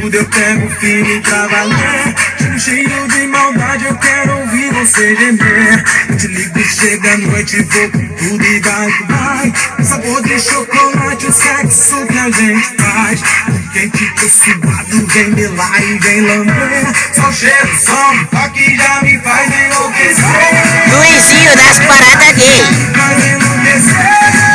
Tudo eu pego firme pra valer. Cheio de maldade, eu quero ouvir você gemer. Eu te ligo, chega a noite, vou com tudo e vai. Sabor de chocolate, o sexo que a gente faz. Quem fica suado, vem me lá e vem lamber. Só cheiro, só um toque já me faz enlouquecer. Luizinho das paradas gay. Vai enlouquecer.